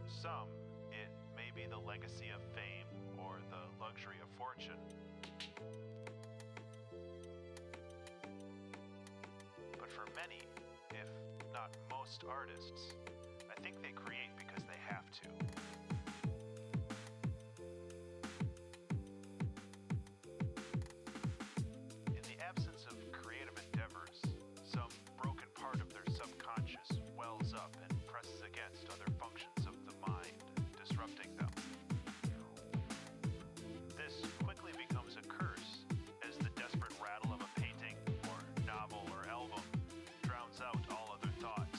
some, it may be the legacy of fame or the luxury of fortune. But for many, if not most artists, I think they create because they have to. In the absence of creative endeavors, some broken part of their subconscious wells up and presses against other functions of the mind, disrupting them. This quickly becomes a curse as the desperate rattle of a painting or novel or album drowns out all other thoughts.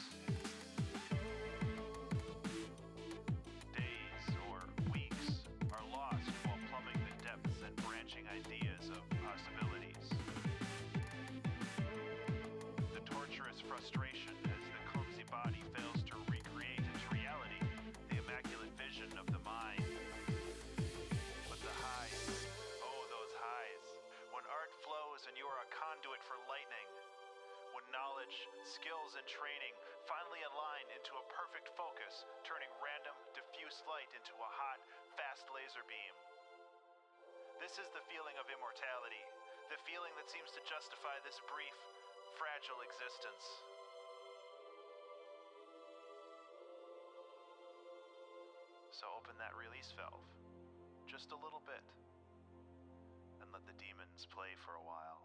Days or weeks are lost while plumbing the depths and branching ideas of possibilities. The torturous frustration as the clumsy body fails to recreate into reality the immaculate vision of the mind. But the highs, oh those highs, when art flows and you are a conduit for lightning, when knowledge, skills, and training finally align into a perfect focus, turning random, diffuse light into a hot, fast laser beam. This is the feeling of immortality, the feeling that seems to justify this brief, fragile existence. So open that release valve, just a little bit, and let the demons play for a while.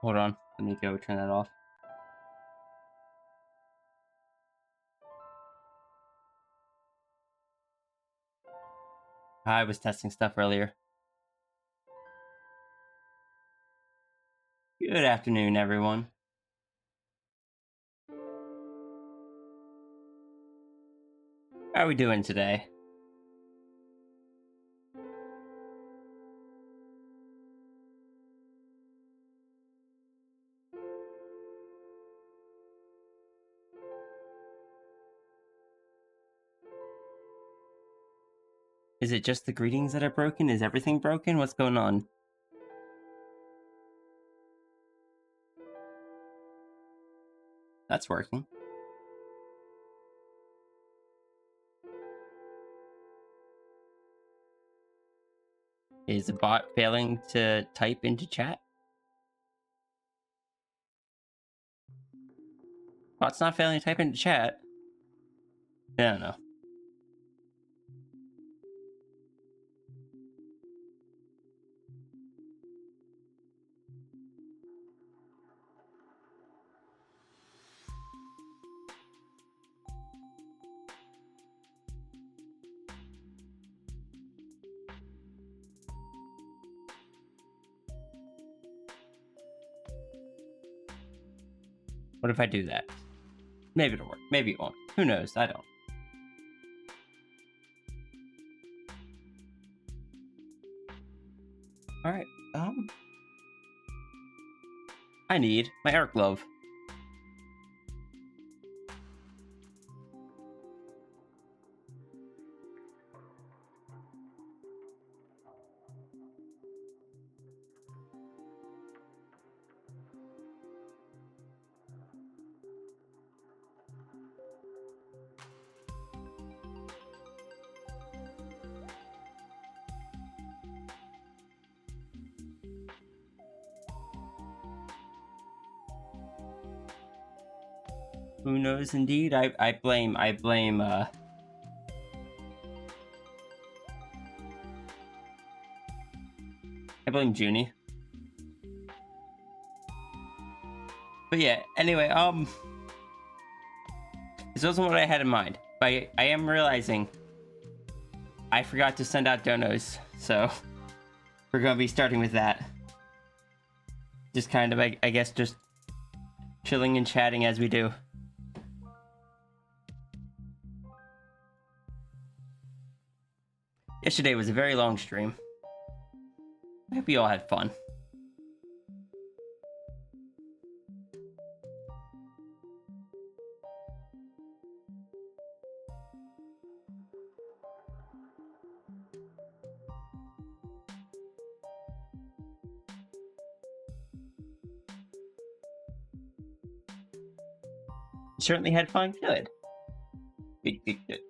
Hold on. Let me go turn that off. I was testing stuff earlier. Good afternoon, everyone. How are we doing today? Is it just the greetings that are broken? Is everything broken? What's going on? That's working. Is the bot failing to type into chat? Bot's not failing to type into chat. I don't know. What if I do that? Maybe it'll work. Maybe it won't. Who knows? I don't. Alright, I need my air glove. Who knows indeed? I blame Junie. But yeah, anyway, this wasn't what I had in mind. But I am realizing I forgot to send out donos, so we're gonna be starting with that. Just kind of, I guess, just chilling and chatting as we do. Yesterday was a very long stream. I hope you all had fun. You certainly had fun. Good. Good.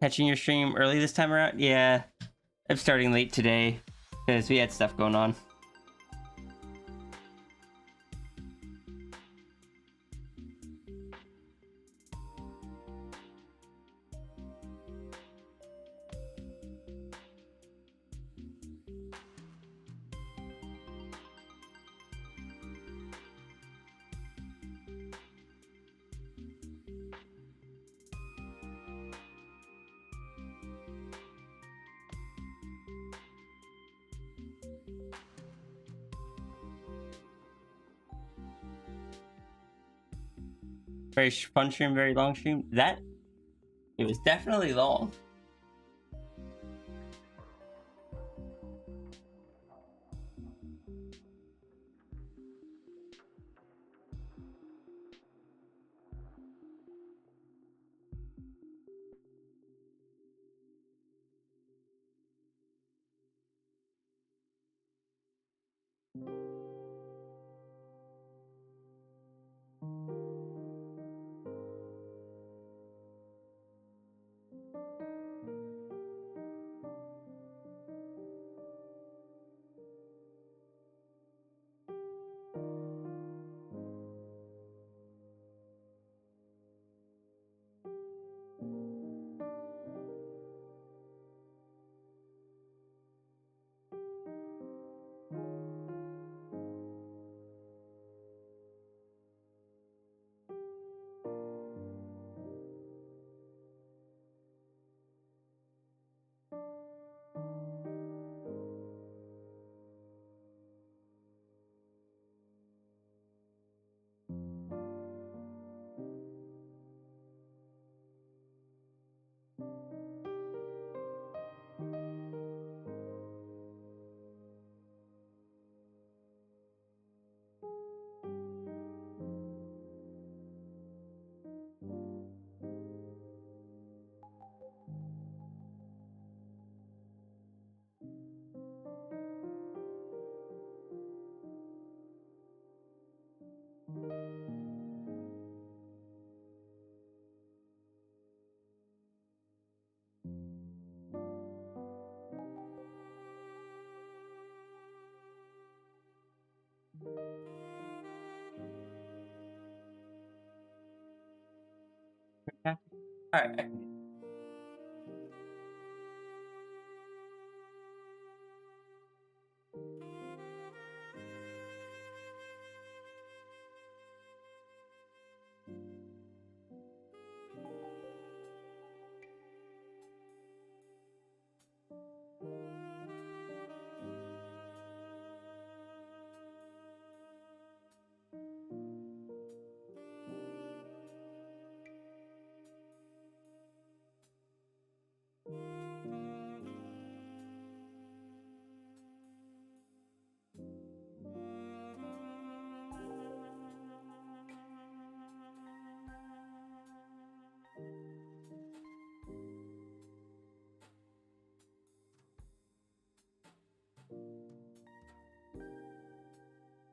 Catching your stream early this time around? Yeah, I'm starting late today because we had stuff going on. Very fun stream, very long stream. It was definitely long. Alright.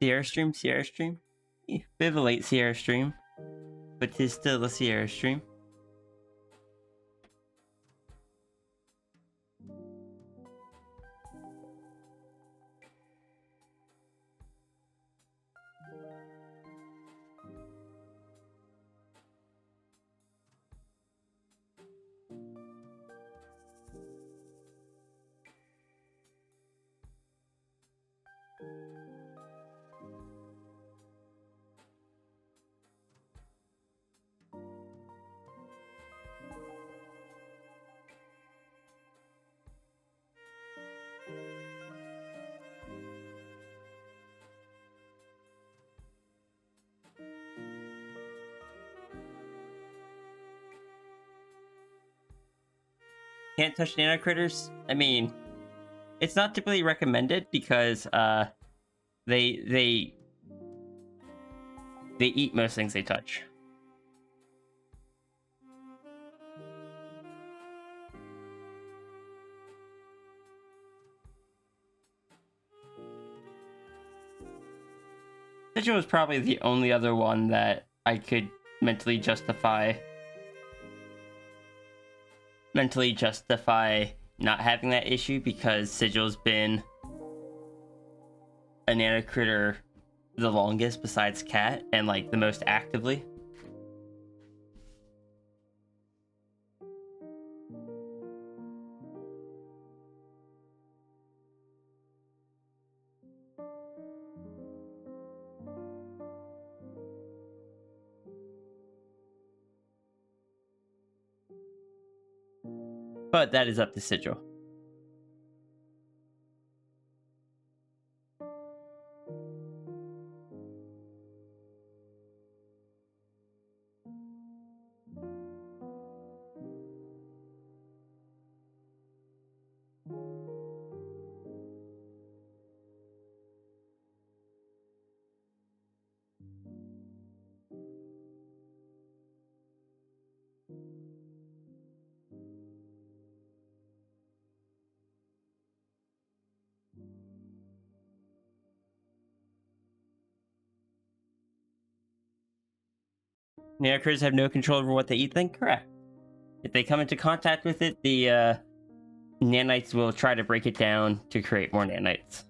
Sierra Stream. Bit of a late Sierra Stream, but 'tis still a Sierra Stream. Can't touch nano critters? I mean, it's not typically recommended because they they they eat most things they touch. Sigil was probably the only other one that I could mentally justify not having that issue, because Sigil's been a nano critter the longest besides Cat, and like the most actively. But that is up to Sigil. Nanocritters have no control over what they eat, then correct. If they come into contact with it, the nanites will try to break it down to create more nanites.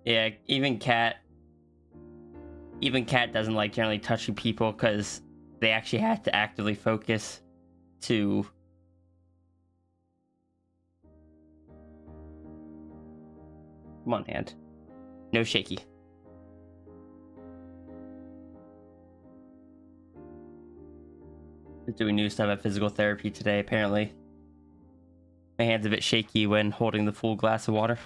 Yeah, even cat doesn't like generally touching people because they actually have to actively focus to. Come on, hand. No shaky. We're doing new stuff at physical therapy today, apparently. My hand's a bit shaky when holding the full glass of water.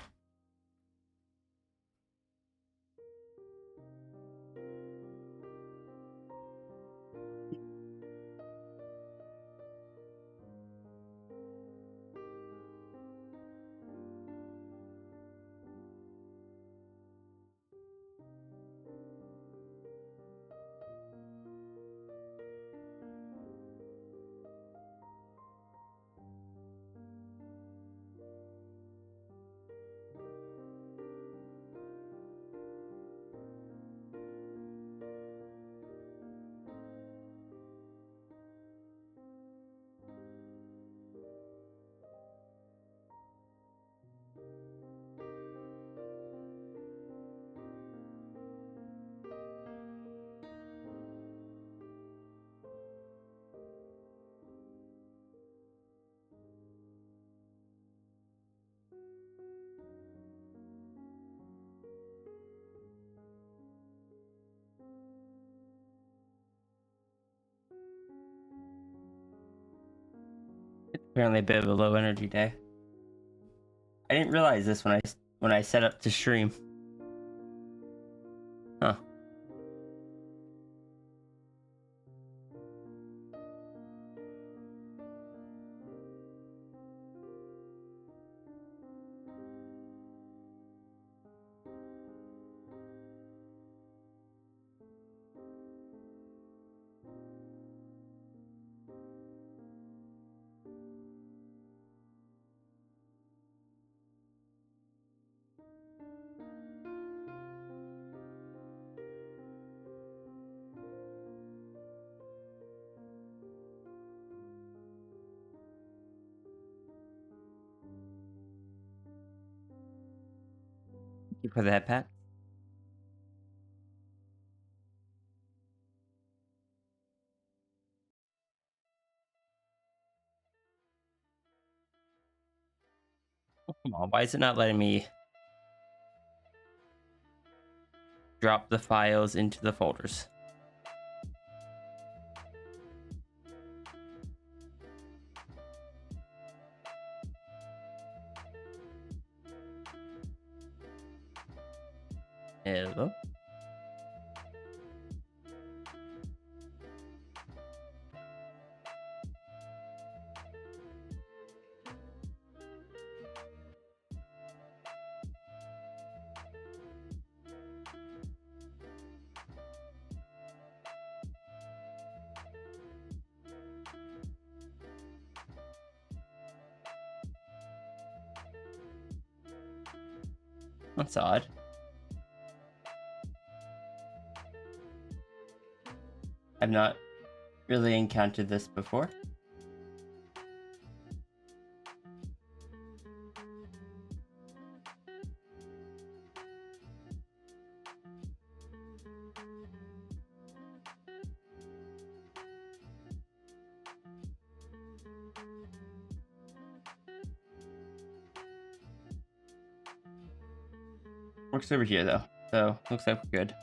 Apparently a bit of a low energy day. I didn't realize this when I set up to stream. Huh. Thank you for that, Pat. Come on, why is it not letting me drop the files into the folders? Hello? That's odd. I've not really encountered this before. Works over here though, so looks like we're good.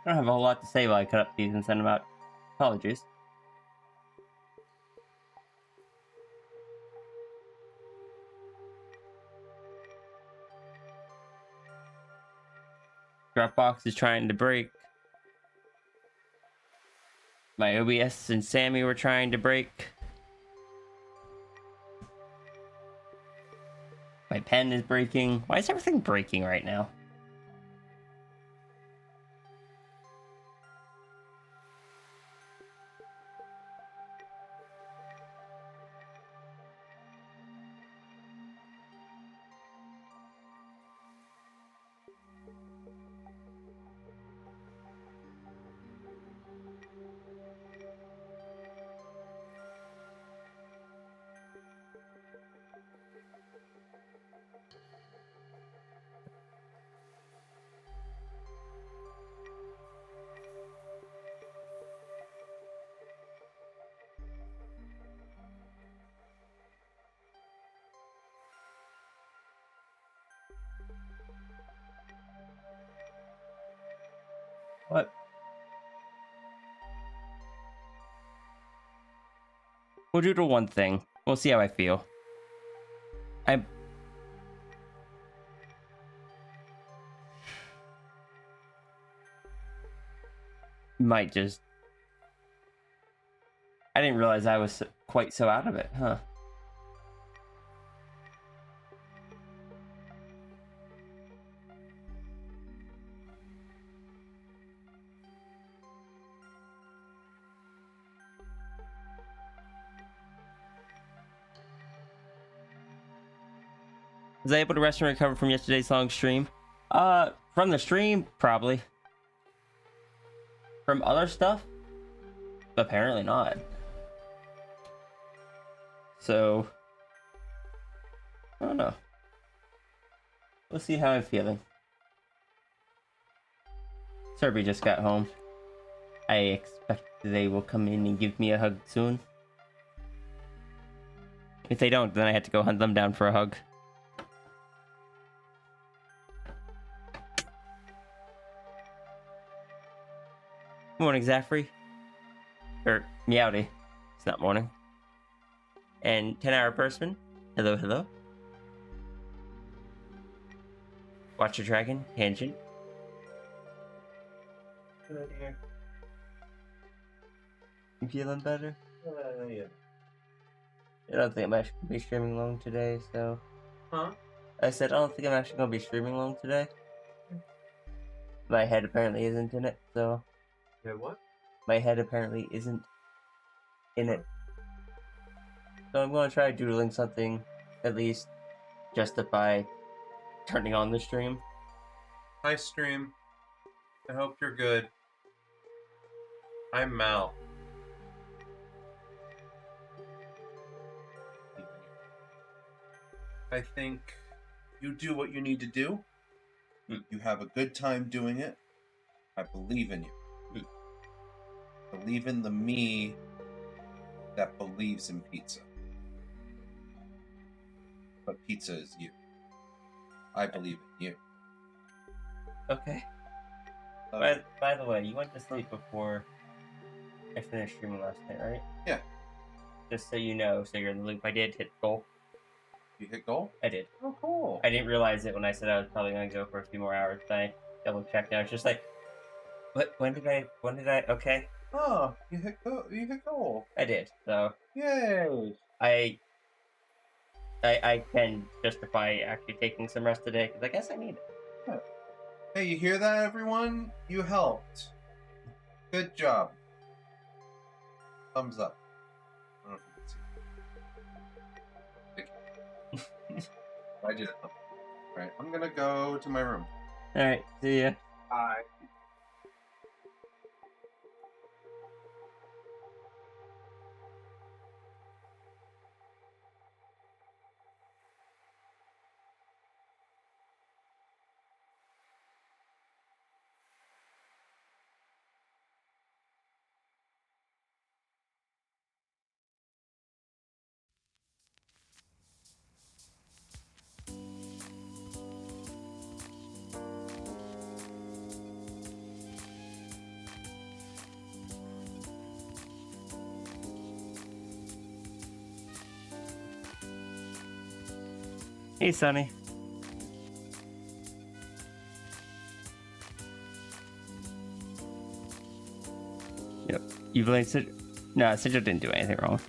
I don't have a whole lot to say while I cut up these and send them out. Apologies. Dropbox is trying to break. My OBS and Sammy were trying to break. My pen is breaking. Why is everything breaking right now? What? We'll do the one thing. We'll see how I feel. I might just... I didn't realize I was quite so out of it, huh? Was I able to rest and recover from yesterday's long stream? From the stream, probably. From other stuff? Apparently not. So, I don't know. We'll see how I'm feeling. Serby just got home. I expect they will come in and give me a hug soon. If they don't, then I have to go hunt them down for a hug. Morning, Zaffrey. Or, Meowdy. It's not morning. And 10-hour Person. Hello, hello. Watch your Dragon. Tangent. Hello, dear. You feeling better? Yeah. I don't think I'm actually going to be streaming long today, so... Huh? I said I don't think I'm actually going to be streaming long today. My head apparently isn't in it, so... Yeah, what? My head apparently isn't in it. So I'm going to try doodling something, at least justify turning on the stream. Hi, stream. I hope you're good. I'm Mal. I think you do what you need to do. You have a good time doing it. I believe in you. Believe in the me that believes in pizza. But pizza is you. I believe in you. Okay. By the way, you went to sleep before I finished streaming last night, right? Yeah. Just so you know, so you're in the loop, I did hit goal. You hit goal? I did. Oh, cool. I didn't realize it when I said I was probably going to go for a few more hours, but I double checked and I was just like, what? When did I, okay. Oh, you hit goal. I did, so. Yay. I can justify actually taking some rest today, because I guess I need it. Yeah. Hey, you hear that, everyone? You helped. Good job. Thumbs up. I don't know if you can see. Thank you. I did it. Alright, I'm gonna go to my room. Alright, see ya. Bye. Hey, Sonny. Yep. You blamed Sigil? No, Sigil didn't do anything wrong.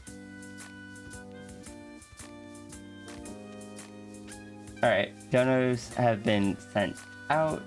Alright, donos have been sent out.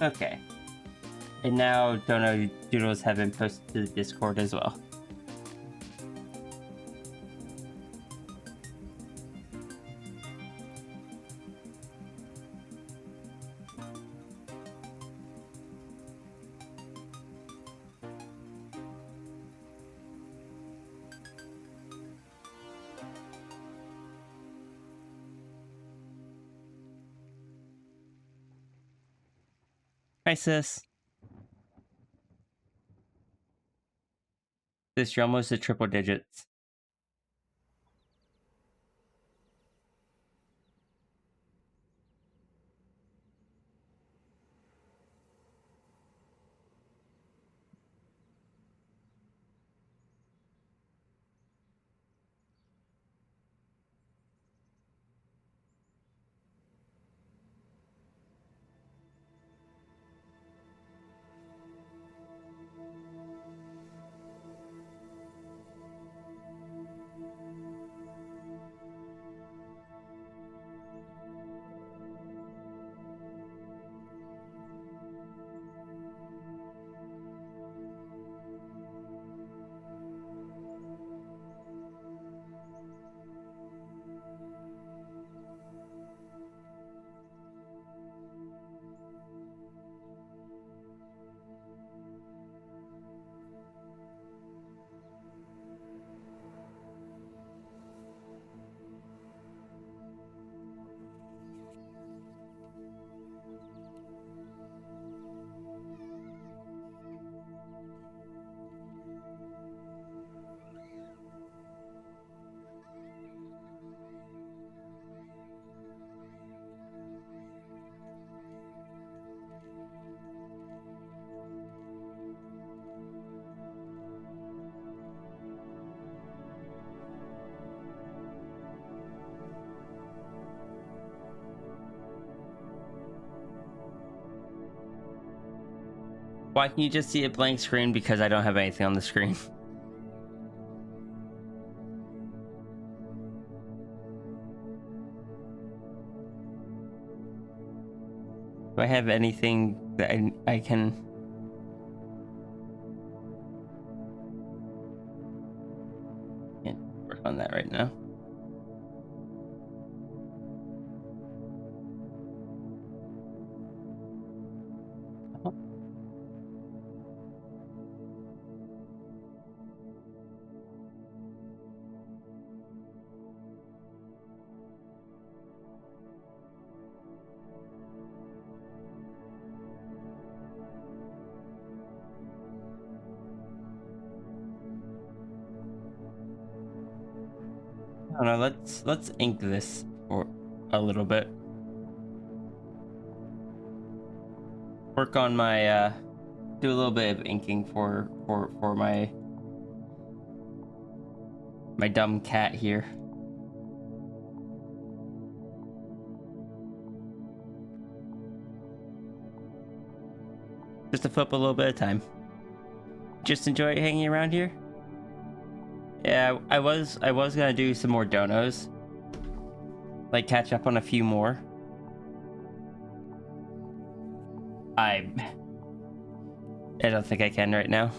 Okay. And now Dono Doodles have been posted to the Discord as well. Hi, sis. Sis, you're almost at triple digits. Why can you just see a blank screen? Because I don't have anything on the screen. Do I have anything that I can... Can't work on that right now. I don't know, let's ink this for a little bit. Work on my do a little bit of inking for my dumb cat here. Just to flip a little bit of time. Just enjoy hanging around here. Yeah, I was gonna do some more donos. Like catch up on a few more. I don't think I can right now.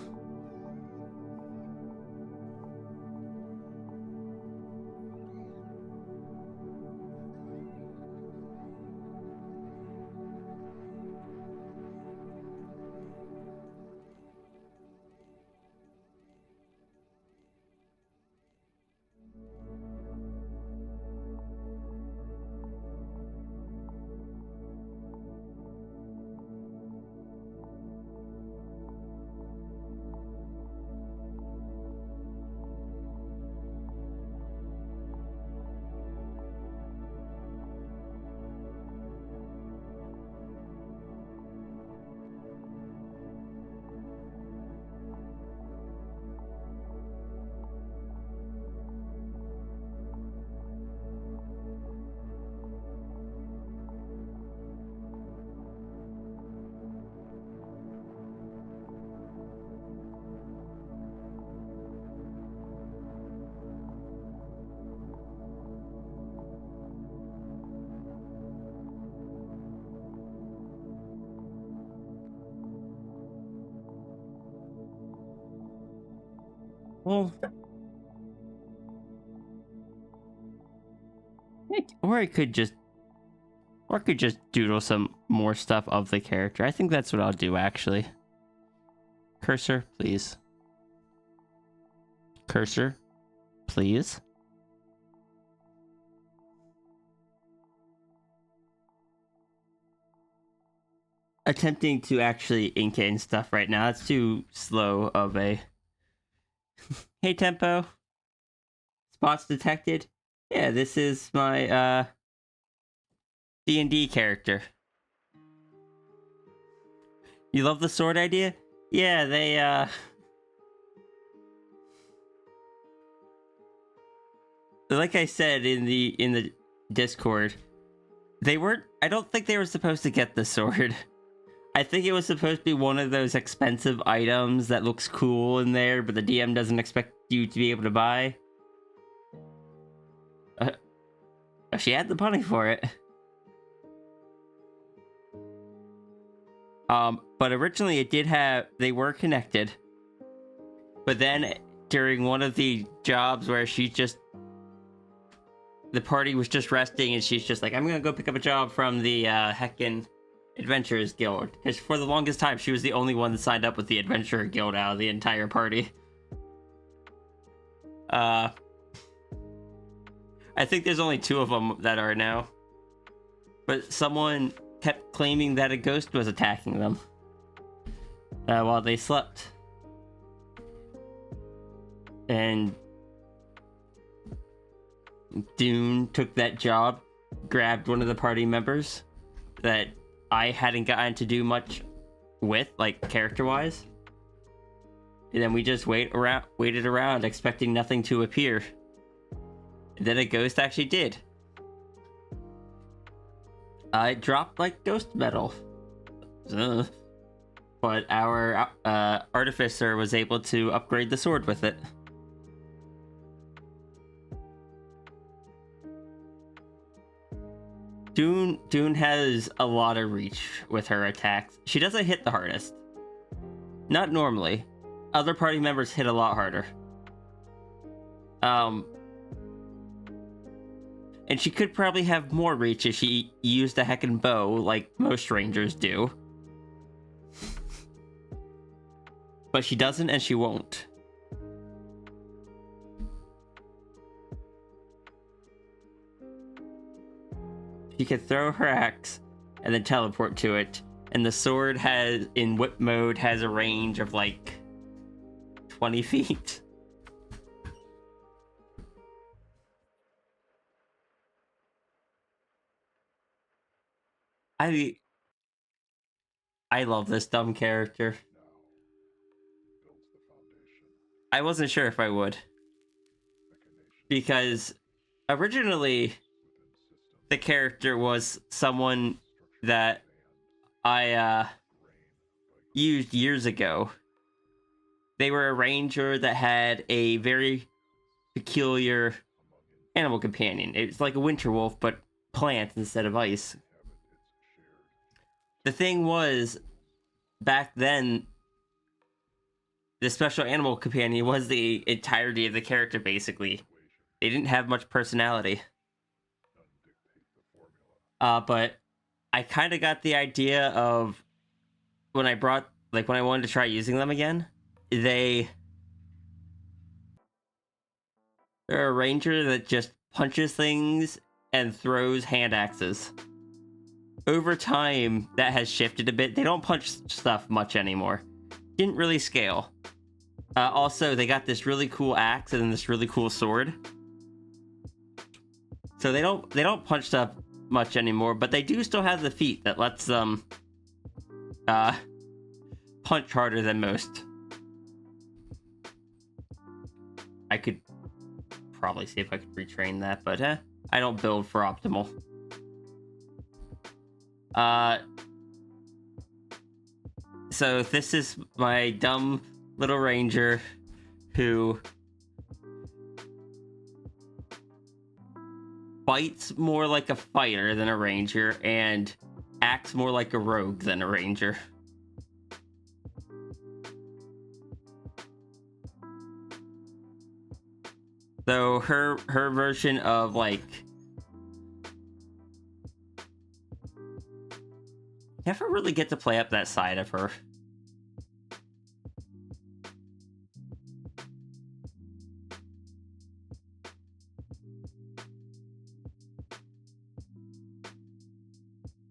Well, or I could just doodle some more stuff of the character. I think that's what I'll do, actually. Cursor, please. Cursor, please. Attempting to actually ink in stuff right now. It's too slow of a... Hey, Tempo. Spots detected. Yeah, this is my, D&D character. You love the sword idea? Yeah, they, like I said in the Discord, they weren't... I don't think they were supposed to get the sword. I think it was supposed to be one of those expensive items that looks cool in there, but the DM doesn't expect you to be able to buy. She had the money for it. But originally it did have... They were connected. But then during one of the jobs where she just... The party was just resting and she's just like, I'm gonna go pick up a job from the heckin' Adventurers Guild. Because for the longest time, she was the only one that signed up with the Adventurer Guild out of the entire party. I think there's only 2 of them that are now. But someone kept claiming that a ghost was attacking them while they slept. And Dune took that job, grabbed one of the party members that I hadn't gotten to do much with, like character-wise. And then we just waited around, expecting nothing to appear. And then a ghost actually did. It dropped like ghost metal. But our artificer was able to upgrade the sword with it. Dune has a lot of reach with her attacks. She doesn't hit the hardest. Not normally. Other party members hit a lot harder. And she could probably have more reach if she used a heckin' bow like most rangers do. But she doesn't and she won't. She can throw her axe and then teleport to it. And the sword has, in whip mode, has a range of like 20 feet. I love this dumb character. I wasn't sure if I would. Because originally the character was someone that I used years ago. They were a ranger that had a very peculiar animal companion. It's like a winter wolf, but plant instead of ice. The thing was, back then, the special animal companion was the entirety of the character, basically. They didn't have much personality. But I kind of got the idea of when I wanted to try using them again, they're a ranger that just punches things and throws hand axes. Over time, that has shifted a bit. They don't punch stuff much anymore. Didn't really scale. Also, they got this really cool axe and this really cool sword. So they don't punch stuff much anymore, but they do still have the feat that lets them punch harder than most. I could probably see if I could retrain that, but I don't build for optimal. So this is my dumb little ranger who fights more like a fighter than a ranger and acts more like a rogue than a ranger. Though her version of like never really get to play up that side of her.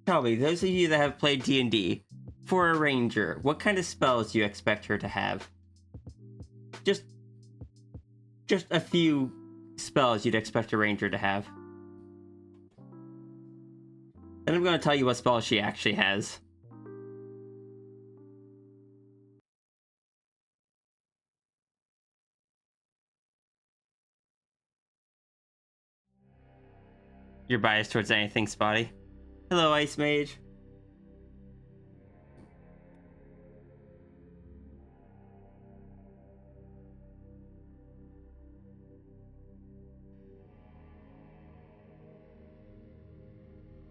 Tell me, those of you that have played D&D, for a ranger, what kind of spells do you expect her to have? Just a few spells you'd expect a ranger to have. And I'm going to tell you what spells she actually has. You're biased towards anything, Spotty. Hello, Ice Mage.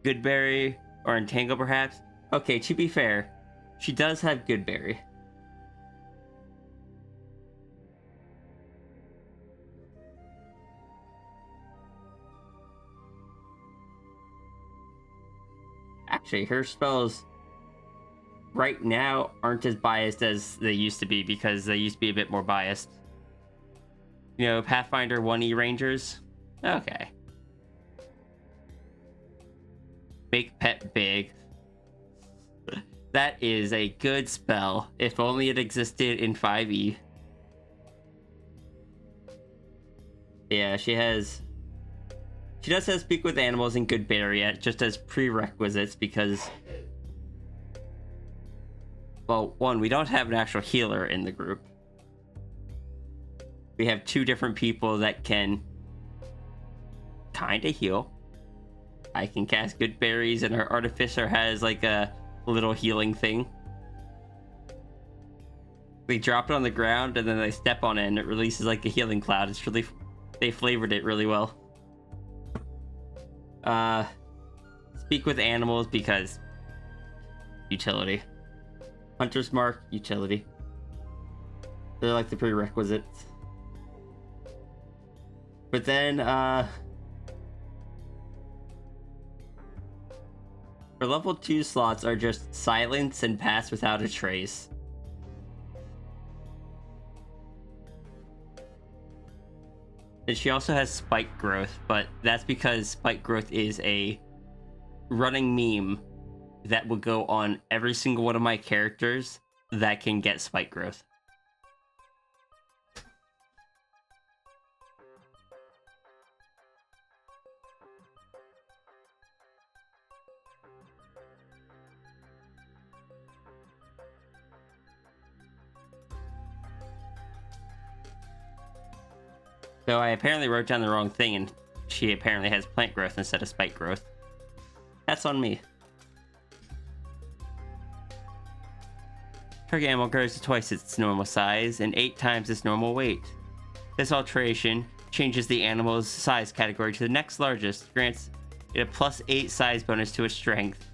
Goodberry or Entangle, perhaps? Okay, to be fair, she does have Goodberry. Actually, her spells right now aren't as biased as they used to be because they used to be a bit more biased. You know, Pathfinder 1E Rangers? Okay. Make Pet Big. That is a good spell, if only it existed in 5e. Yeah, she does have Speak with Animals and Goodberry just as prerequisites because, well, one, we don't have an actual healer in the group. We have two different people that can kind of heal. I can cast Good Berries, and our Artificer has like a little healing thing. They drop it on the ground, and then they step on it, and it releases like a healing cloud. It's really, they flavored it really well. Speak with Animals because utility. Hunter's Mark, utility. They're like the prerequisites. But then, her level 2 slots are just Silence and Pass Without a Trace. And she also has Spike Growth, but that's because Spike Growth is a running meme that will go on every single one of my characters that can get Spike Growth. So I apparently wrote down the wrong thing, and she apparently has Plant Growth instead of Spike Growth. That's on me. Target animal grows to twice its normal size and 8 times its normal weight. This alteration changes the animal's size category to the next largest, grants it a +8 size bonus to its strength,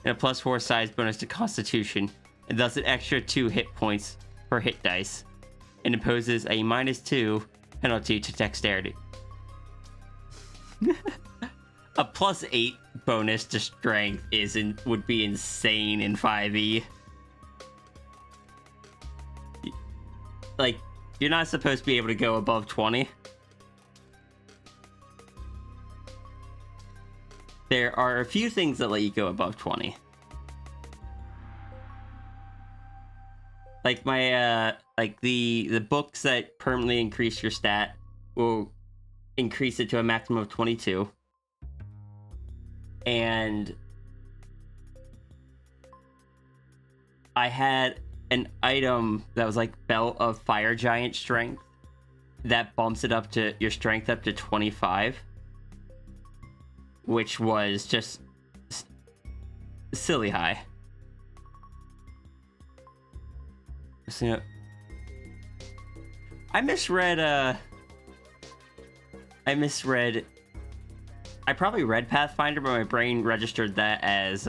and a +4 size bonus to constitution, and thus an extra 2 hit points per hit dice, and imposes a -2 penalty to dexterity. A +8 bonus to strength would be insane in 5e. Like, you're not supposed to be able to go above 20. There are a few things that let you go above 20. Like like the books that permanently increase your stat will increase it to a maximum of 22. And I had an item that was like Belt of Fire Giant Strength that bumps it up to your strength up to 25, which was just silly high. So, I misread I probably read Pathfinder, but my brain registered that as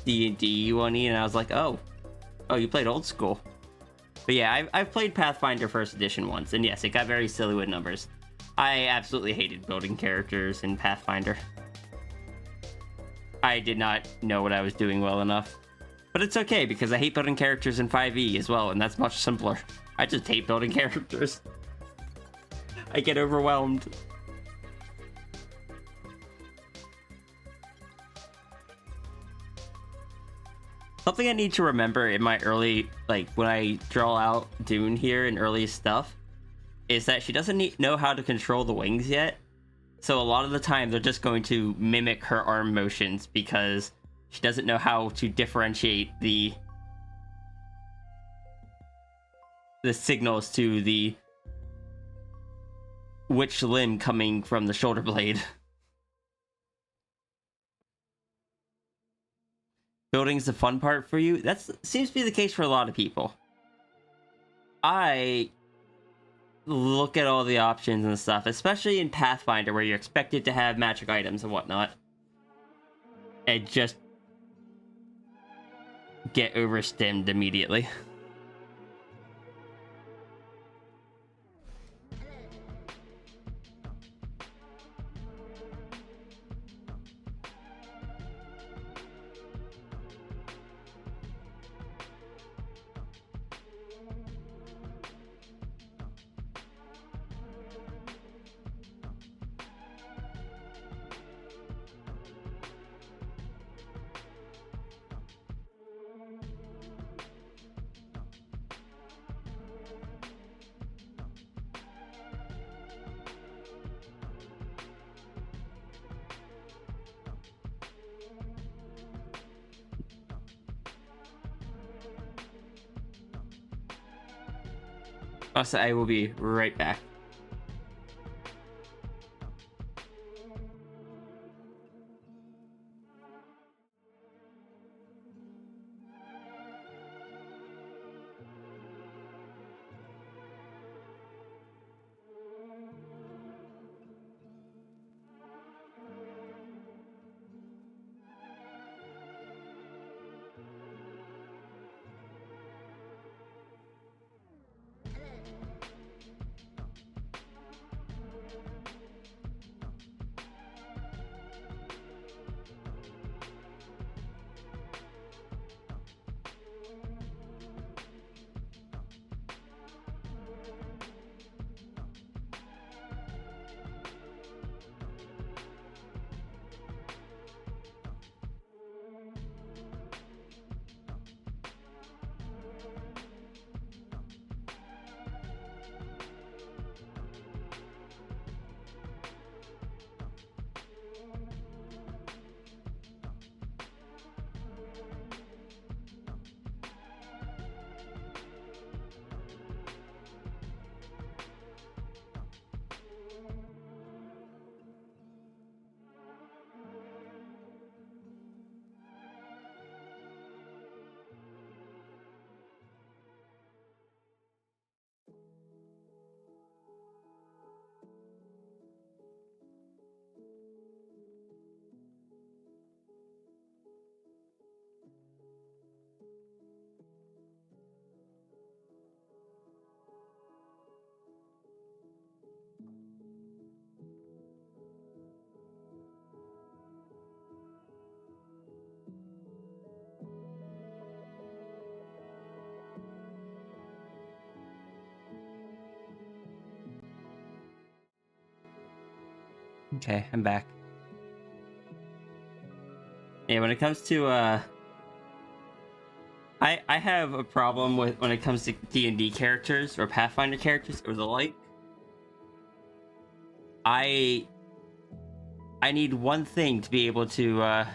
D&D 1E, and I was like, oh, you played old school. But yeah, I've played Pathfinder First Edition once, and yes, it got very silly with numbers. I absolutely hated building characters in Pathfinder. I did not know what I was doing well enough. But it's okay, because I hate building characters in 5e as well, and that's much simpler. I just hate building characters. I get overwhelmed. Something I need to remember in my early, like, when I draw out Dune here in early stuff, is that she doesn't know how to control the wings yet. So a lot of the time, they're just going to mimic her arm motions because she doesn't know how to differentiate the signals to the which limb coming from the shoulder blade. Building's the fun part for you? That seems to be the case for a lot of people. I look at all the options and stuff, especially in Pathfinder where you're expected to have magic items and whatnot, and just get overstimmed immediately. Also, I will be right back. Okay, I'm back. Yeah, when it comes to I have a problem with when it comes to D&D characters or Pathfinder characters or the like. I need one thing to be able to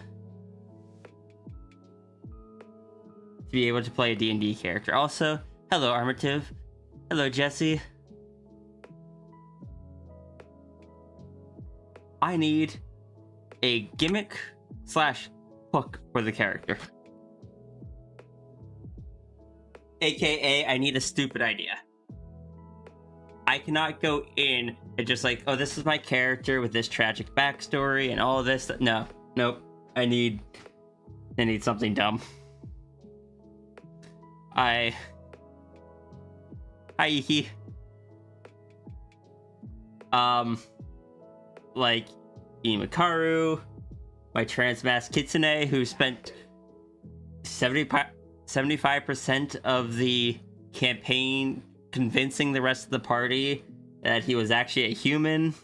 play a D&D character. Also, hello Armative. Hello Jesse. I need a gimmick / hook for the character. AKA, I need a stupid idea. I cannot go in and just like, oh, this is my character with this tragic backstory and all of this. No, nope. I need something dumb. Hi, Iki. like Imakaru, my transmask Kitsune, who spent 75% of the campaign convincing the rest of the party that he was actually a human.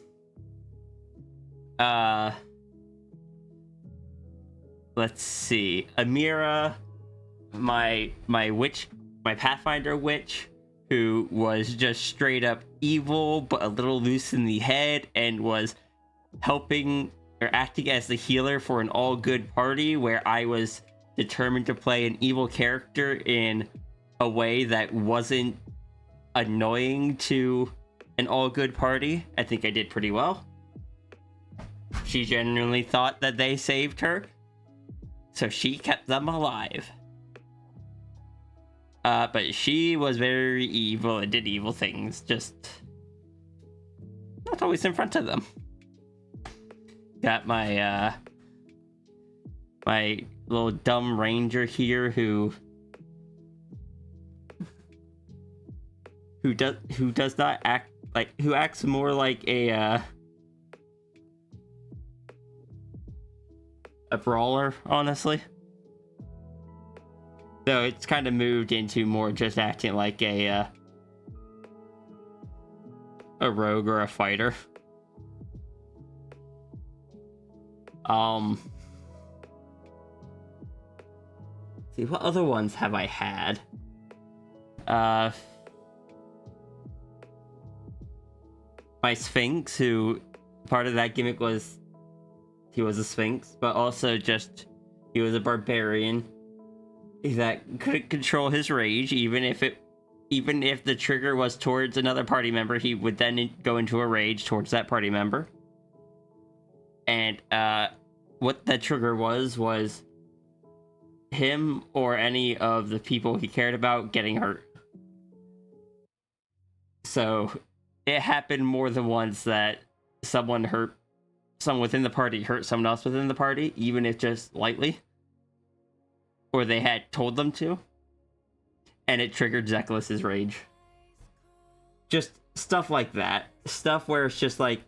Let's see, Amira, my witch, my Pathfinder witch, who was just straight up evil but a little loose in the head and was helping or acting as the healer for an all good party, where I was determined to play an evil character in a way that wasn't annoying to an all good party. I think I did pretty well. She genuinely thought that they saved her, so she kept them alive. But she was very evil and did evil things, just not always in front of them. Got my my little dumb ranger here who does not act like, who acts more like a brawler, honestly. So it's kind of moved into more just acting like a rogue or a fighter. See, what other ones have I had? My Sphinx, who part of that gimmick was he was a Sphinx, but also just he was a barbarian that couldn't control his rage, even if the trigger was towards another party member, he would then go into a rage towards that party member. And what that trigger was him or any of the people he cared about getting hurt. So it happened more than once that someone within the party hurt someone else within the party, even if just lightly, or they had told them to, and it triggered Zeklus's rage. Just stuff like that. Stuff where it's just like,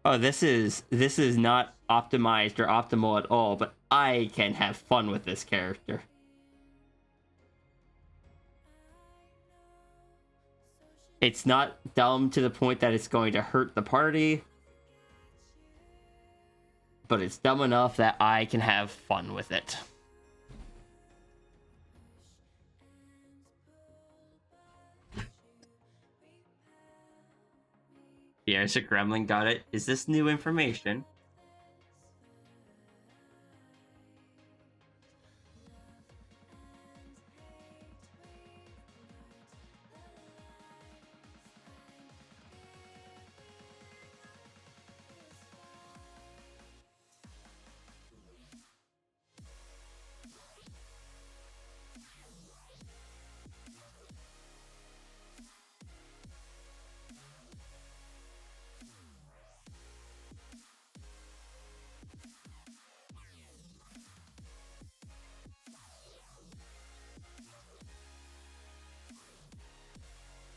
oh, this is not optimized or optimal at all, but I can have fun with this character. It's not dumb to the point that it's going to hurt the party, but it's dumb enough that I can have fun with it. Yeah, it's a gremlin, got it. Is this new information?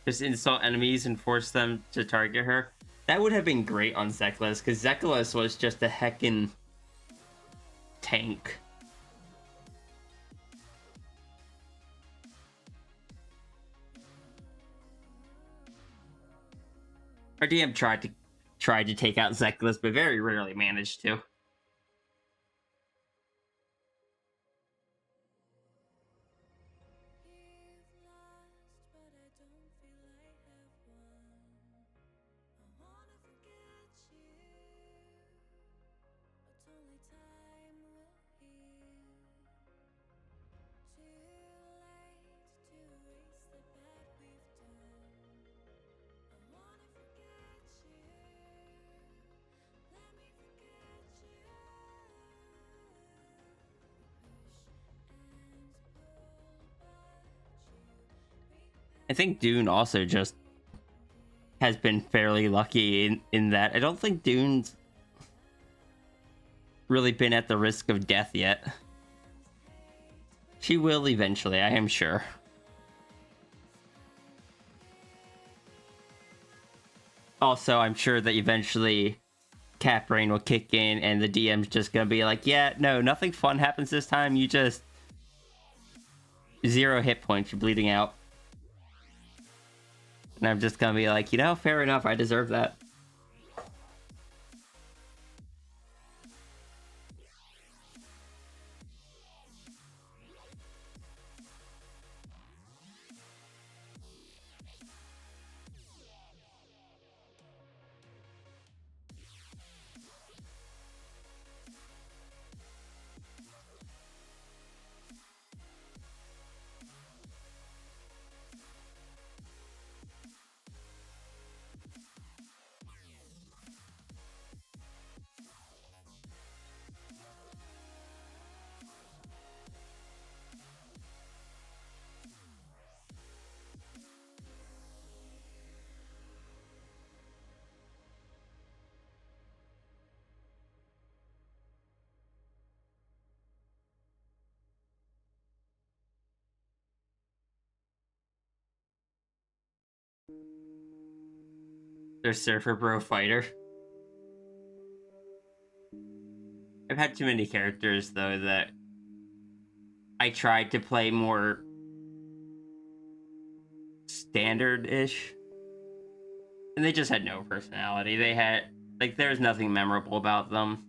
Just insult enemies and force them to target her. That would have been great on Zeklus, because Zeklus was just a heckin' tank. Our DM tried to take out Zeklus, but very rarely managed to. I think Dune also just has been fairly lucky in that. I don't think Dune's really been at the risk of death yet. She will eventually, I am sure. Also, I'm sure that eventually Cat Brain will kick in and the DM's just gonna be like, yeah, no, nothing fun happens this time. You just 0 hit points, you're bleeding out. And I'm just gonna be like, fair enough, I deserve that. There's Surfer Bro Fighter. I've had too many characters, though, that I tried to play more standard-ish. And they just had no personality. They had, there's nothing memorable about them.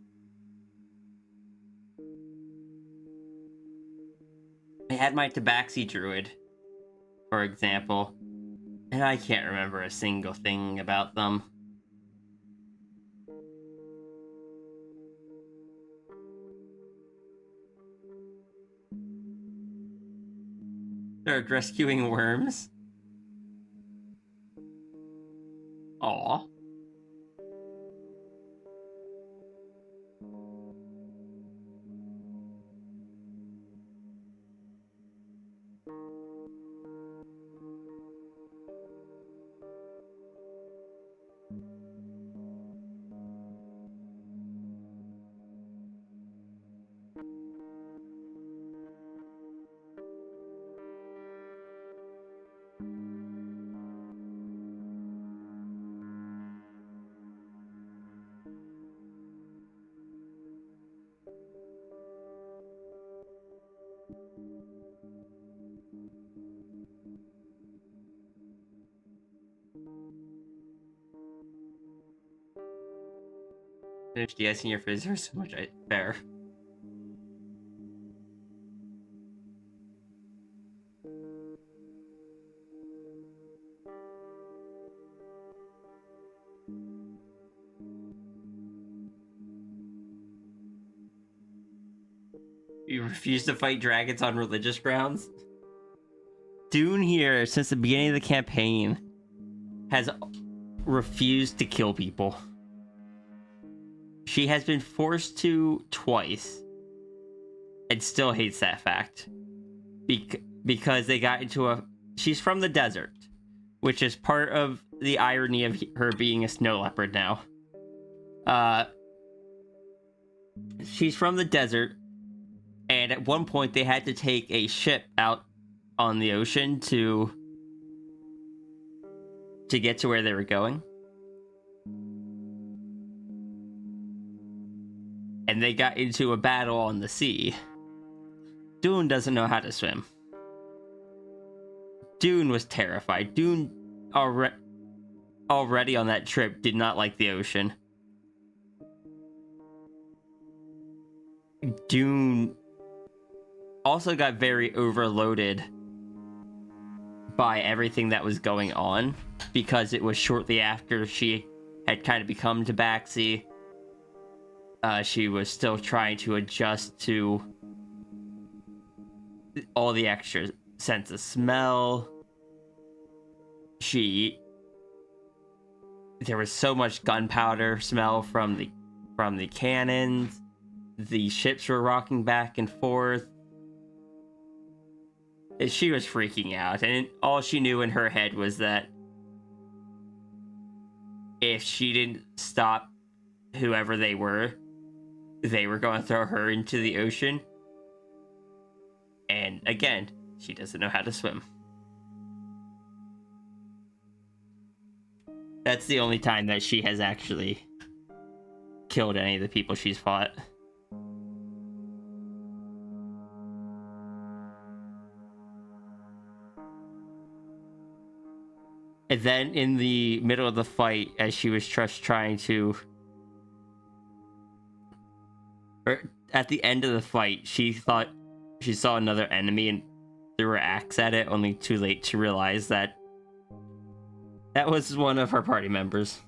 I had my Tabaxi Druid, for example, and I can't remember a single thing about them. They're rescuing worms. Aw. Finish de-icing your freezer so much fair. You refuse to fight dragons on religious grounds? Dune here, since the beginning of the campaign, has refused to kill people. She has been forced to twice and still hates that fact. Because they got into a... She's from the desert, which is part of the irony of her being a snow leopard now. She's from the desert, and at one point they had to take a ship out on the ocean to get to where they were going. And they got into a battle on the sea. Dune doesn't know how to swim. Dune was terrified. Dune already on that trip did not like the ocean. Dune also got very overloaded by everything that was going on, because it was shortly after she had kind of become Tabaxi. She was still trying to adjust to all the extra sense of smell. There was so much gunpowder smell from the cannons. The ships were rocking back and forth. She was freaking out, and all she knew in her head was that if she didn't stop whoever they were going to throw her into the ocean. And again, she doesn't know how to swim. That's the only time that she has actually killed any of the people she's fought. And then in the middle of the fight, as she was just trying to... Or at the end of the fight, she thought she saw another enemy and threw her axe at it, only too late to realize that that was one of her party members.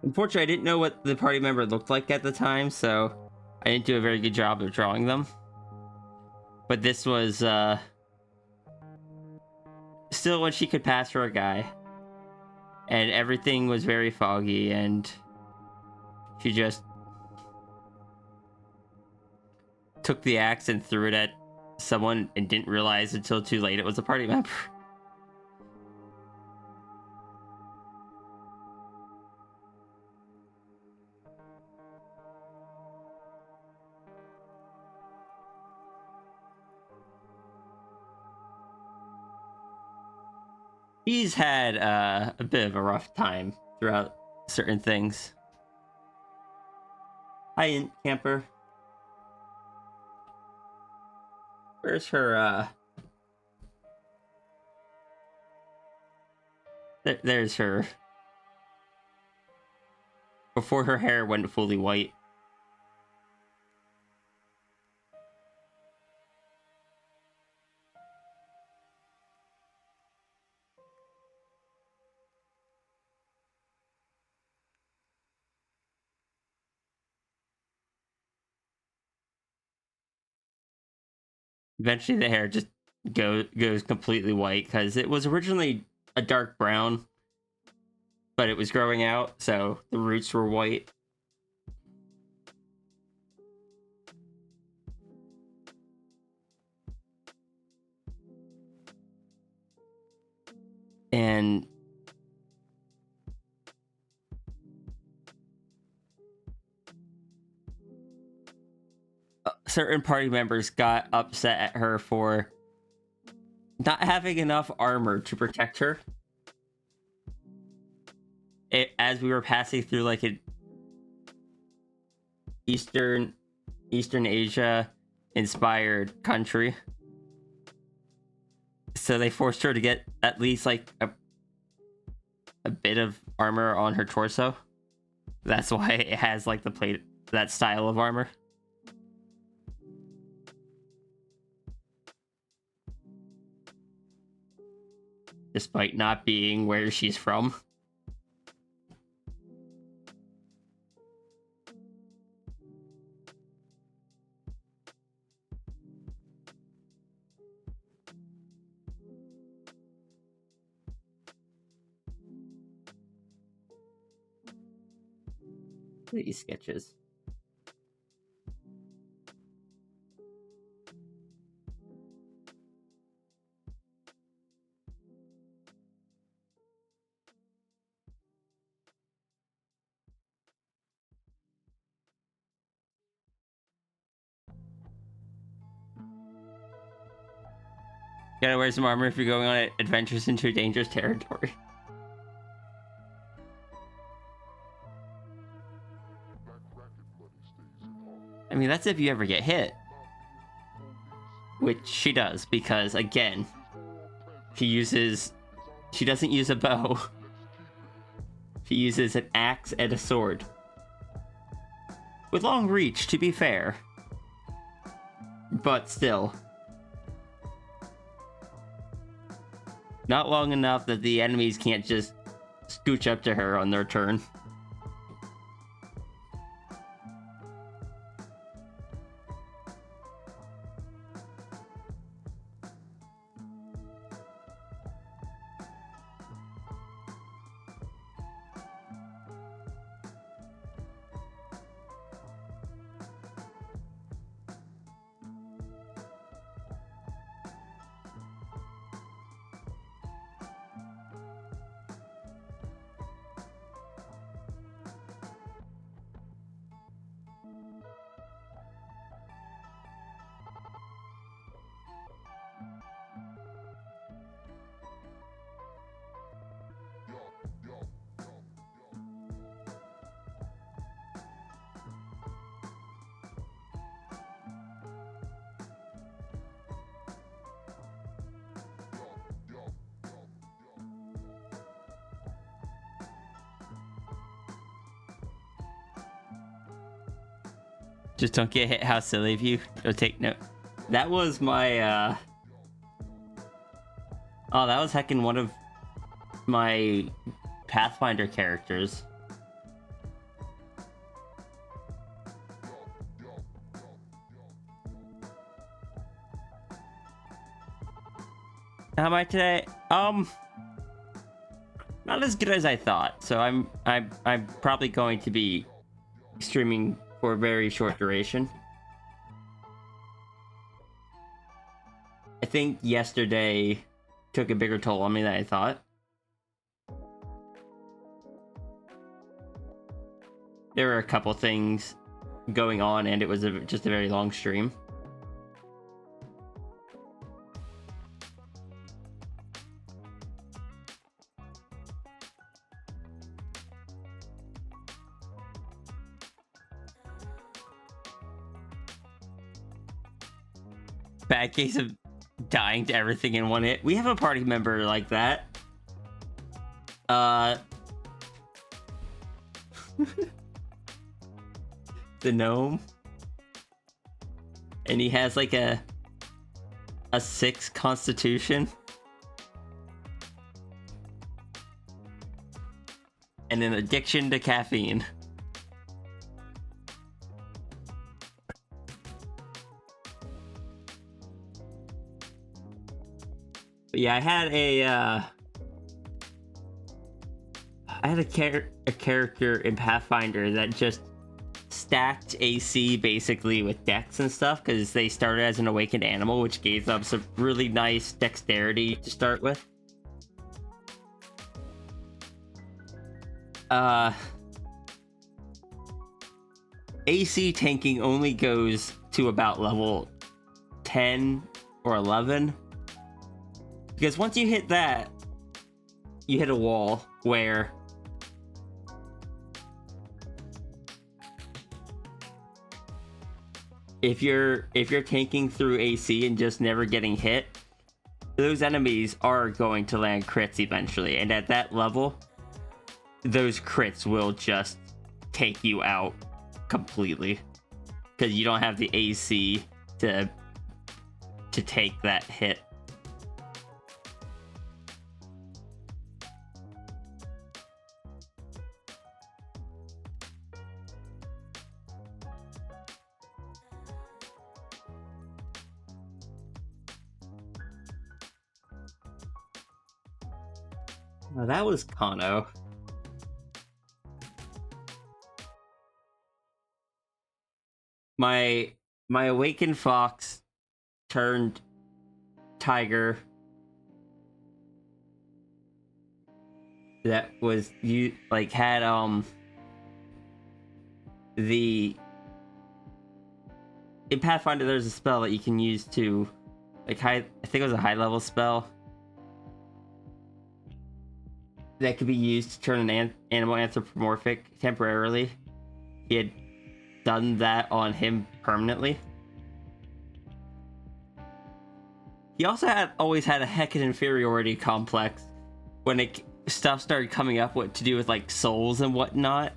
Unfortunately, I didn't know what the party member looked like at the time, so I didn't do a very good job of drawing them. But this was still when she could pass for a guy. And everything was very foggy, and she just took the axe and threw it at someone and didn't realize until too late it was a party member. He's had a bit of a rough time throughout certain things. Hi, Camper. Where's her, there's her. Before her hair went fully white. Eventually the hair just goes completely white because it was originally a dark brown, but it was growing out, so the roots were white. And certain party members got upset at her for not having enough armor to protect her. As we were passing through like an Eastern Asia inspired country. So they forced her to get at least like a bit of armor on her torso. That's why it has like the plate, that style of armor. Despite not being where she's from. These sketches. Gotta wear some armor if you're going on adventures into dangerous territory. I mean, that's if you ever get hit. Which she does, because, again, she doesn't use a bow. She uses an axe and a sword. With long reach, to be fair. But still. Not long enough that the enemies can't just scooch up to her on their turn. Just don't get hit. How silly of you. Go take note. That was my, Oh, that was heckin' one of my Pathfinder characters. How am I today? Not as good as I thought. So I'm probably going to be streaming for a very short duration. I think yesterday took a bigger toll on me than I thought. There were a couple things going on, and it was just a very long stream. Bad case of dying to everything in one hit. We have a party member like that. The gnome. And he has like a 6 constitution. And an addiction to caffeine. But yeah, I had a character in Pathfinder that just stacked AC basically with dex and stuff, because they started as an awakened animal, which gave them some really nice dexterity to start with. AC tanking only goes to about level 10 or 11. Because once you hit that, you hit a wall where if you're tanking through AC and just never getting hit, those enemies are going to land crits eventually, and at that level, those crits will just take you out completely because you don't have the AC to take that hit. Well, that was Kano. My awakened fox turned tiger. That was had the in Pathfinder there's a spell that you can use to I think it was a high level spell that could be used to turn an animal anthropomorphic temporarily. He had done that on him permanently. He also always had a heckin' inferiority complex when stuff started coming up to do with like souls and whatnot.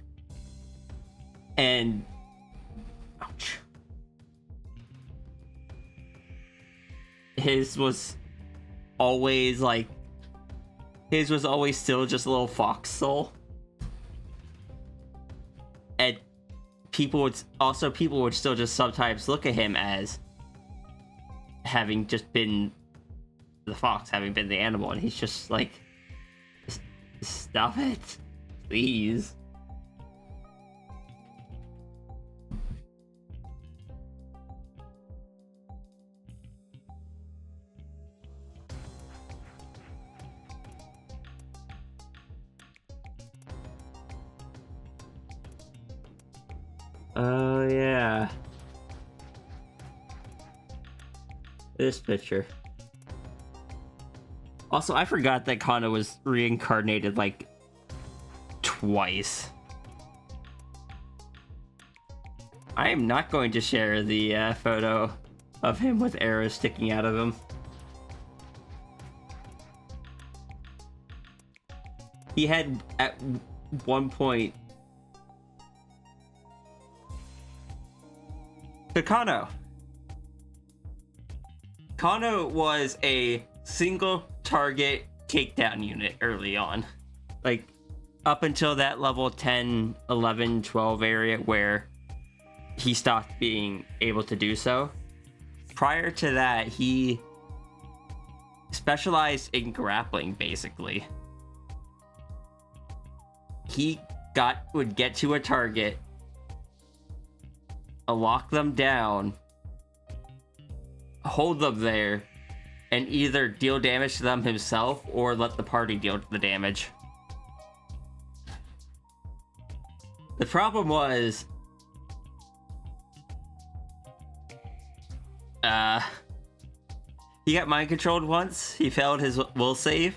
And ouch. His was always still just a little fox soul. And people would still just sometimes look at him as having just been the fox, having been the animal, and he's just like, stop it, please. Oh, yeah. This picture. Also, I forgot that Kano was reincarnated like twice. I am not going to share the photo of him with arrows sticking out of him. He had at one point So Kano was a single target takedown unit early on. Like, up until that level 10, 11, 12 area where he stopped being able to do so. Prior to that, he specialized in grappling, basically. He would get to a target, lock them down, hold them there, and either deal damage to them himself or let the party deal the damage. The problem was, he got mind controlled once. He failed his will save.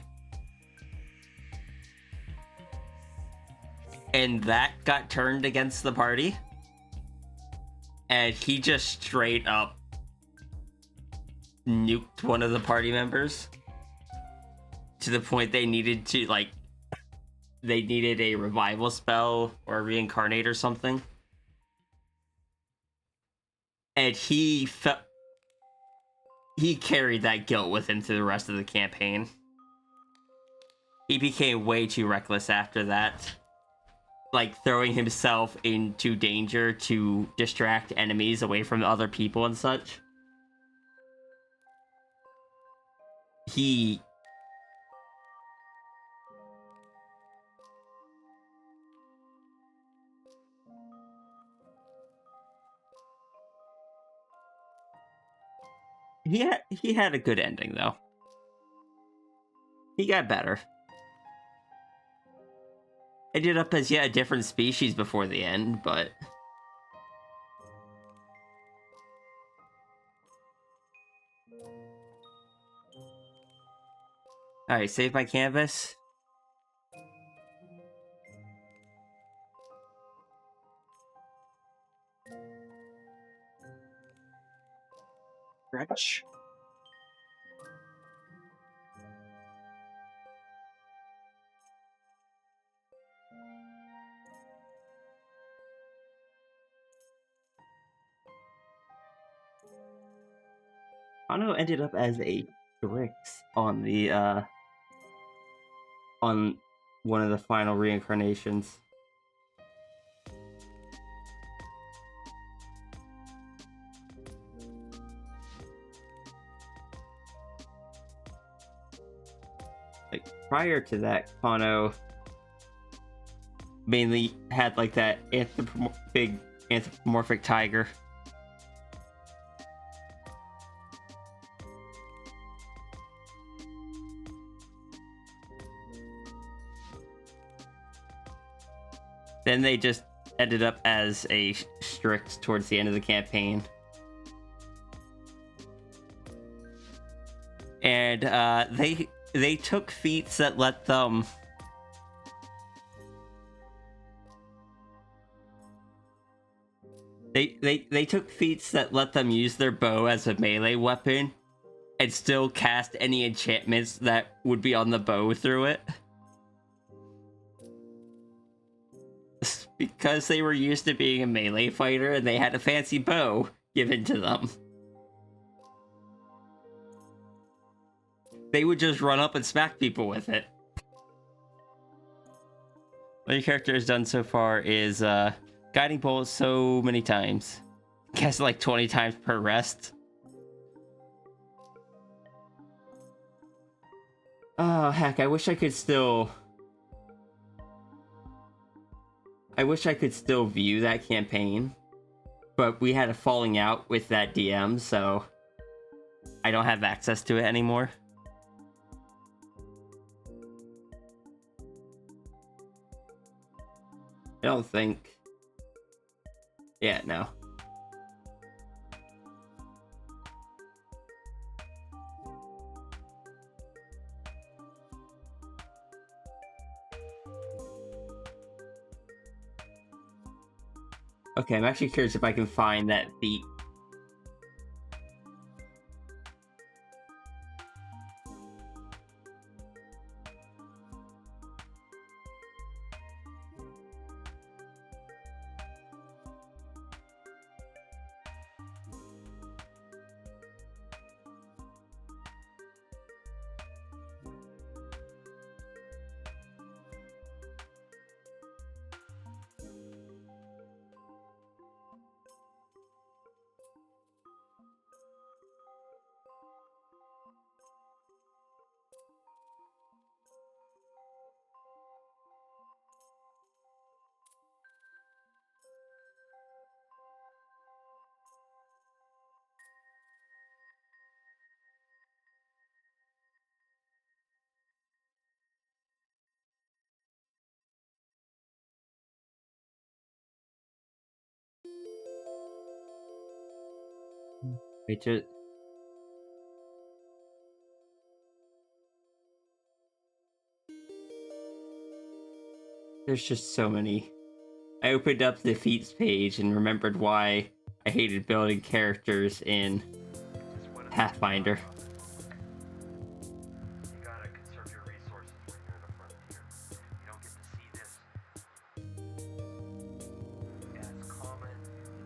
And that got turned against the party. And he just straight up nuked one of the party members. To the point they needed to, like, they needed a revival spell or reincarnate or something. And he carried that guilt with him through the rest of the campaign. He became way too reckless after that. Like, throwing himself into danger to distract enemies away from other people and such. He had a good ending, though. He got better. Ended up as yet a different species before the end, but alright, save my canvas. Stretch. Ano ended up as a Strix on the on one of the final reincarnations. Like, prior to that, Kano mainly had like that big anthropomorphic tiger. Then they just ended up as a Strix towards the end of the campaign. And they took feats that let them they took feats that let them use their bow as a melee weapon and still cast any enchantments that would be on the bow through it. Because they were used to being a melee fighter and they had a fancy bow given to them. They would just run up and smack people with it. What your character has done so far is guiding bolt so many times. Cast like 20 times per rest. Oh, heck, I wish I could still view that campaign, but we had a falling out with that DM, so I don't have access to it anymore. I don't think. Yeah, no. Okay, I'm actually curious if I can find that beat. Wait, just... There's just so many. I opened up the feats page and remembered why I hated building characters in Pathfinder. You gotta conserve your resources when you're in the frontier. You don't get to see this as common,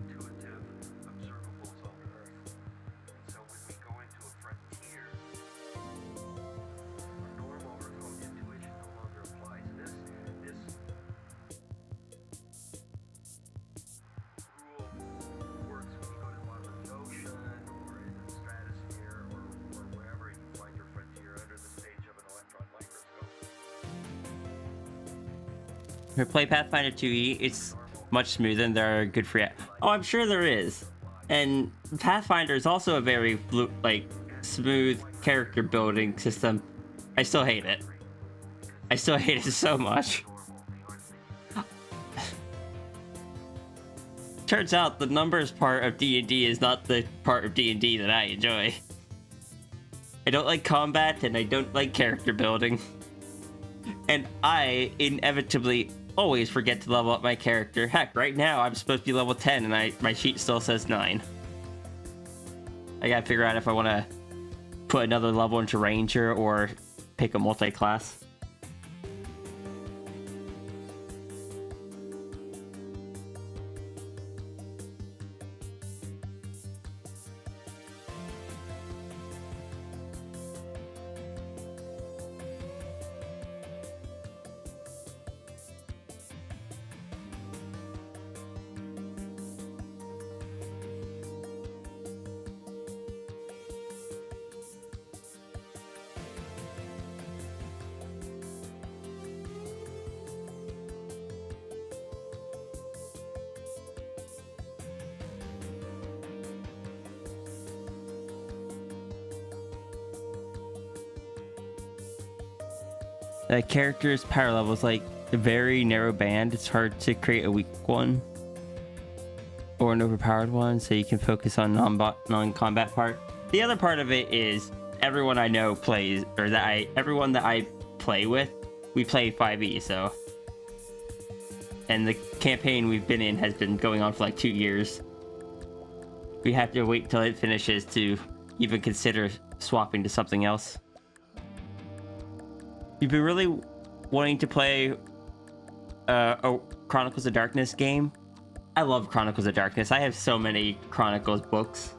intuitive, observables on Earth. So when we go into a frontier, our normal Earthbound intuition no longer applies. This rule works when you go to the bottom of the ocean or in the stratosphere or wherever you find your frontier under the stage of an electron microscope. If I play Pathfinder 2e, it's much smoother and there are good free... Oh, I'm sure there is. And Pathfinder is also a very smooth character building system. I still hate it. I still hate it so much. Turns out the numbers part of D&D is not the part of D&D that I enjoy. I don't like combat and I don't like character building. And I inevitably always forget to level up my character. Heck, right now I'm supposed to be level 10 and my sheet still says 9. I gotta figure out if I want to put another level into Ranger or pick a multi-class. The character's power level is like a very narrow band. It's hard to create a weak one or an overpowered one, so you can focus on non-combat part. The other part of it is everyone I know plays, or everyone that I play with, we play 5e, so. And the campaign we've been in has been going on for like 2 years. We have to wait till it finishes to even consider swapping to something else. You've been really wanting to play a Chronicles of Darkness game. I love Chronicles of Darkness. I have so many Chronicles books.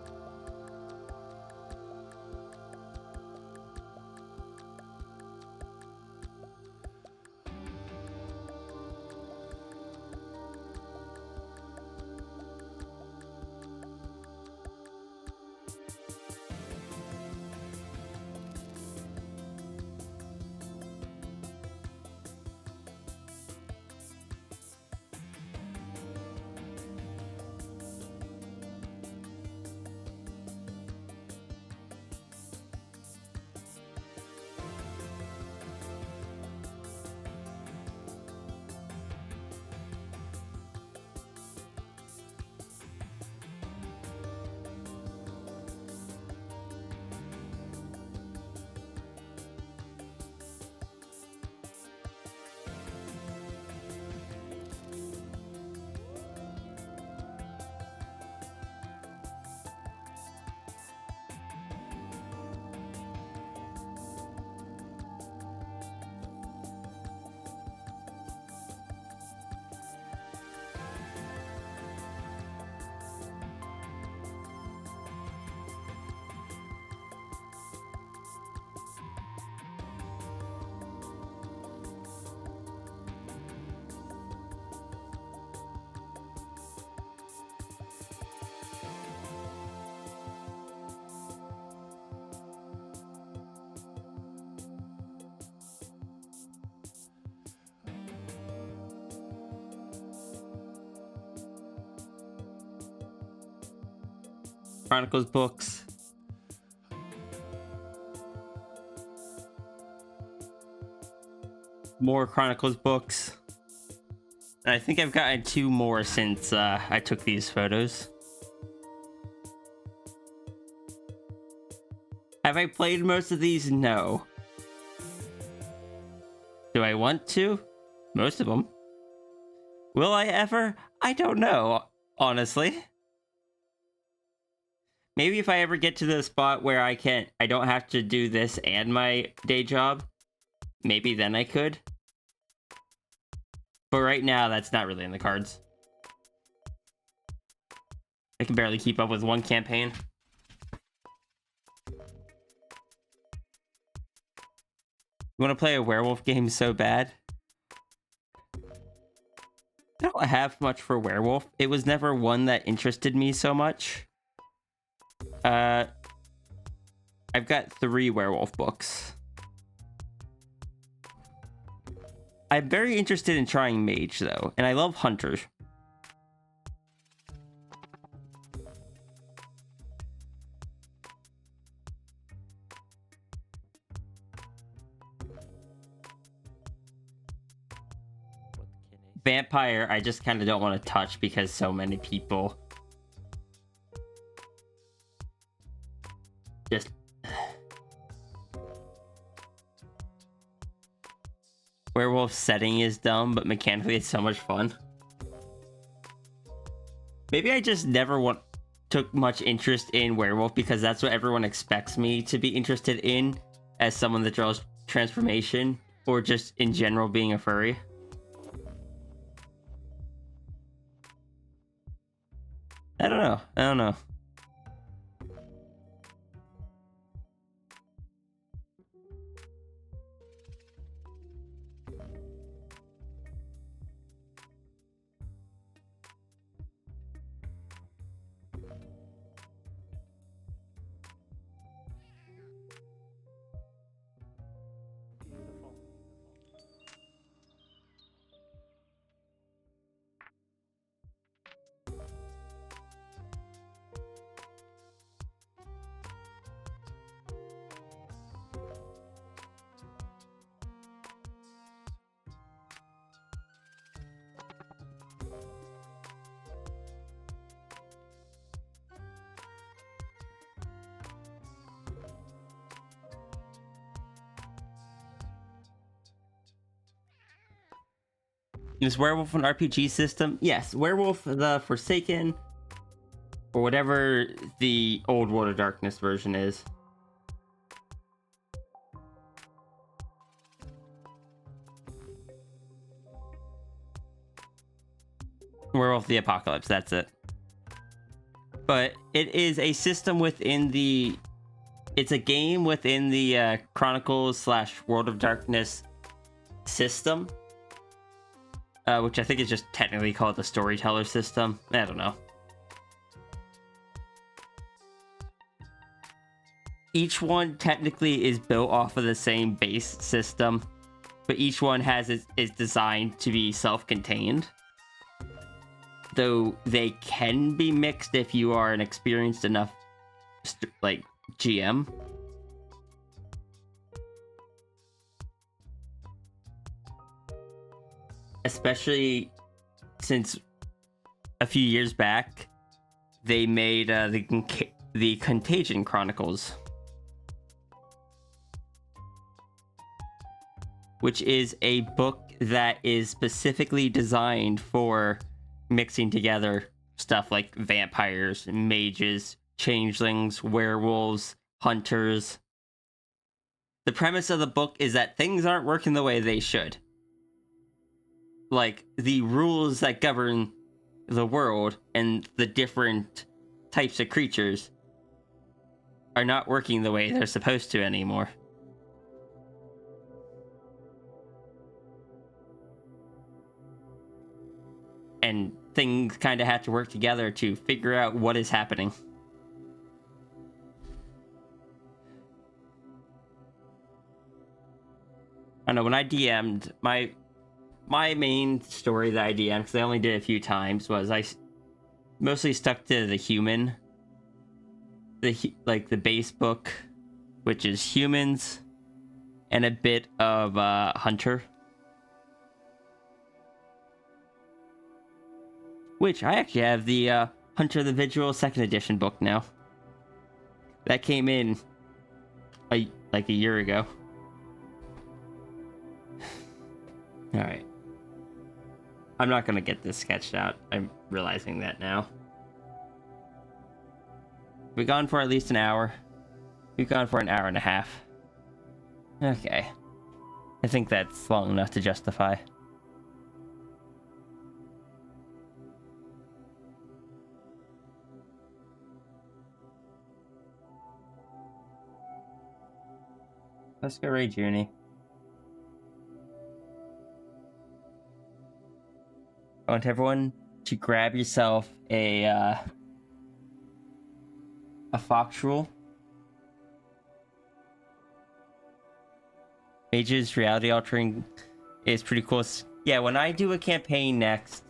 Chronicles books. More Chronicles books. And I think I've gotten 2 more since I took these photos. Have I played most of these? No. Do I want to? Most of them. Will I ever? I don't know, honestly. Maybe if I ever get to the spot where I don't have to do this and my day job, maybe then I could. But right now, that's not really in the cards. I can barely keep up with one campaign. You want to play a werewolf game so bad? I don't have much for werewolf. It was never one that interested me so much. I've got 3 werewolf books. I'm very interested in trying mage, though, and I love hunters. Vampire, I just kind of don't want to touch because so many people just... Werewolf setting is dumb, but mechanically it's so much fun. Maybe I just never took much interest in werewolf because that's what everyone expects me to be interested in as someone that draws transformation, or just in general being a furry. I don't know. Is Werewolf an RPG system? Yes, Werewolf the Forsaken, or whatever the old World of Darkness version is. Werewolf the Apocalypse, that's it. But it is a system within the... It's a game within the Chronicles / World of Darkness system. Which I think is just technically called the Storyteller system. I don't know. Each one technically is built off of the same base system, but each one is designed to be self-contained. Though they can be mixed if you are an experienced enough, like, GM. Especially since a few years back, they made the Contagion Chronicles, which is a book that is specifically designed for mixing together stuff like vampires, mages, changelings, werewolves, hunters. The premise of the book is that things aren't working the way they should. Like, the rules that govern the world and the different types of creatures are not working the way they're supposed to anymore. And things kind of have to work together to figure out what is happening. I know, when I DM'd, my main story that I DM'd, because I only did it a few times, was I mostly stuck to the human. The base book, which is humans, and a bit of hunter. Which, I actually have the Hunter the Vigil 2nd edition book now. That came in like a year ago. All right. I'm not gonna get this sketched out. I'm realizing that now. We've gone for at least an hour. We've gone for an hour and a half. Okay. I think that's long enough to justify. Let's go raid Junie. I want everyone to grab yourself a fox rule. Mage's reality altering is pretty cool. Yeah, when I do a campaign next,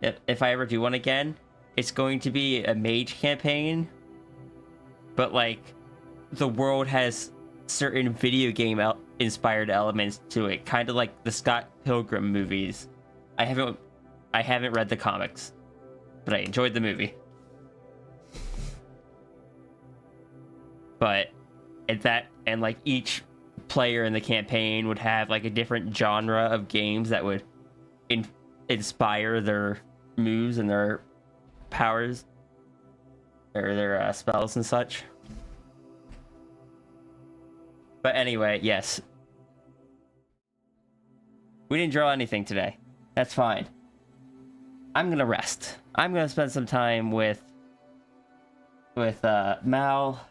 if I ever do one again, it's going to be a mage campaign, but like the world has certain video game inspired elements to it, kind of like the Scott Pilgrim movies. I haven't read the comics, but I enjoyed the movie. But and like each player in the campaign would have like a different genre of games that would inspire their moves and their powers or their spells and such. But anyway, yes. We didn't draw anything today. That's fine. I'm gonna rest. I'm gonna spend some time with Mal.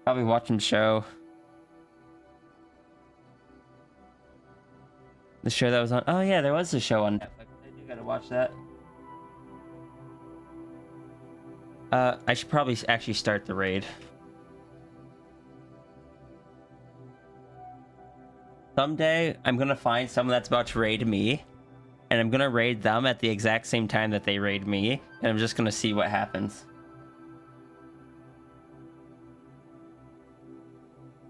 Probably watch some show. The show that was on. Oh yeah, there was a show on Netflix. I do gotta watch that. I should probably actually start the raid. Someday, I'm gonna find someone that's about to raid me, and I'm gonna raid them at the exact same time that they raid me, and I'm just gonna see what happens.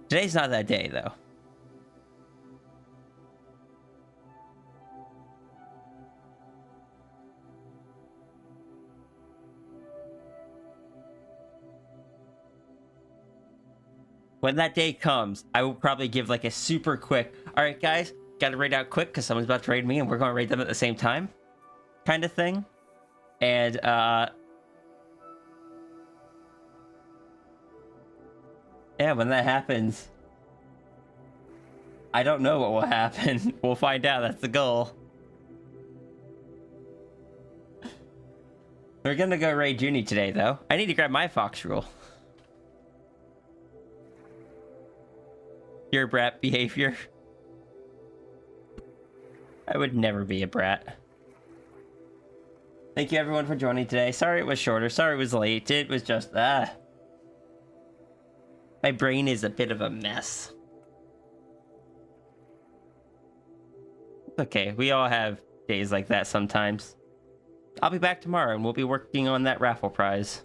Today's not that day, though. When that day comes, I will probably give like a super quick, all right, guys, gotta raid out quick because someone's about to raid me and we're gonna raid them at the same time kind of thing. And, yeah, when that happens, I don't know what will happen. We'll find out. That's the goal. We're gonna go raid Junie today, though. I need to grab my fox rule. Your brat behavior. I would never be a brat. Thank you everyone for joining today. Sorry it was shorter. Sorry it was late. It was just, my brain is a bit of a mess. Okay, we all have days like that sometimes. I'll be back tomorrow and we'll be working on that raffle prize.